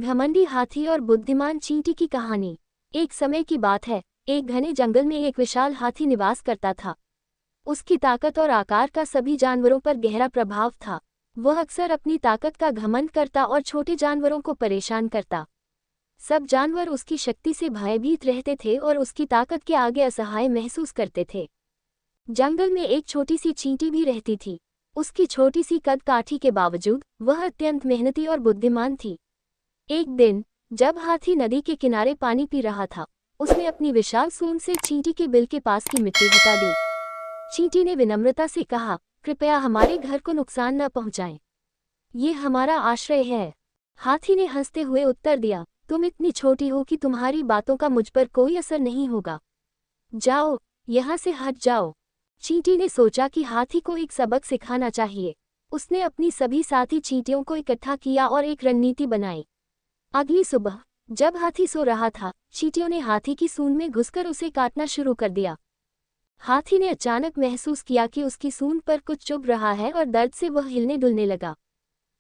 घमंडी हाथी और बुद्धिमान चींटी की कहानी। एक समय की बात है, एक घने जंगल में एक विशाल हाथी निवास करता था। उसकी ताकत और आकार का सभी जानवरों पर गहरा प्रभाव था। वह अक्सर अपनी ताकत का घमंड करता और छोटे जानवरों को परेशान करता। सब जानवर उसकी शक्ति से भयभीत रहते थे और उसकी ताकत के आगे असहाय महसूस करते थे। जंगल में एक छोटी सी चींटी भी रहती थी। उसकी छोटी सी कद काठी के बावजूद वह अत्यंत मेहनती और बुद्धिमान थी। एक दिन जब हाथी नदी के किनारे पानी पी रहा था, उसने अपनी विशाल सूंड से चींटी के बिल के पास की मिट्टी हटा दी। चींटी ने विनम्रता से कहा, कृपया हमारे घर को नुकसान न पहुंचाएं। ये हमारा आश्रय है। हाथी ने हंसते हुए उत्तर दिया, तुम इतनी छोटी हो कि तुम्हारी बातों का मुझ पर कोई असर नहीं होगा। जाओ, यहाँ से हट जाओ। चींटी ने सोचा कि हाथी को एक सबक सिखाना चाहिए। उसने अपनी सभी साथी चींटियों को इकट्ठा किया और एक रणनीति बनाई। अगली सुबह जब हाथी सो रहा था, चींटियों ने हाथी की सूंड में घुसकर उसे काटना शुरू कर दिया। हाथी ने अचानक महसूस किया कि उसकी सूंड पर कुछ चुभ रहा है और दर्द से वह हिलने डुलने लगा।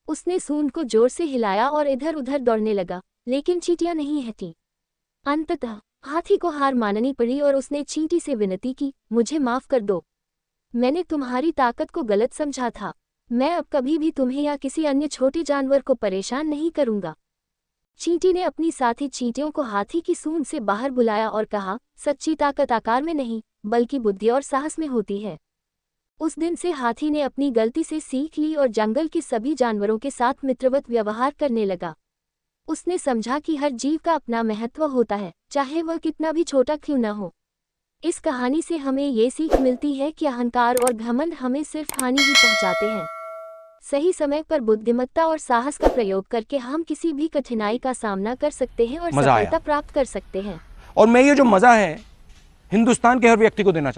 उसने सूंड को जोर से हिलाया और इधर उधर दौड़ने लगा, लेकिन चींटियां नहीं हटीं। अंततः हाथी को हार माननी पड़ी और उसने चींटी से विनती की, मुझे माफ कर दो। मैंने तुम्हारी ताकत को गलत समझा था। मैं अब कभी भी तुम्हें या किसी अन्य छोटे जानवर को परेशान नहीं करूंगा। चींटी ने अपनी साथी चींटियों को हाथी की सूंड से बाहर बुलाया और कहा, सच्ची ताकत आकार में नहीं, बल्कि बुद्धि और साहस में होती है। उस दिन से हाथी ने अपनी गलती से सीख ली और जंगल के सभी जानवरों के साथ मित्रवत व्यवहार करने लगा। उसने समझा कि हर जीव का अपना महत्व होता है, चाहे वह कितना भी छोटा क्यों न हो। इस कहानी से हमें ये सीख मिलती है कि अहंकार और घमंड हमें सिर्फ हानि ही पहुंचाते हैं। सही समय पर बुद्धिमत्ता और साहस का प्रयोग करके हम किसी भी कठिनाई का सामना कर सकते हैं और सफलता प्राप्त कर सकते हैं। और मैं ये जो मजा है हिंदुस्तान के हर व्यक्ति को देना चाहता हूं।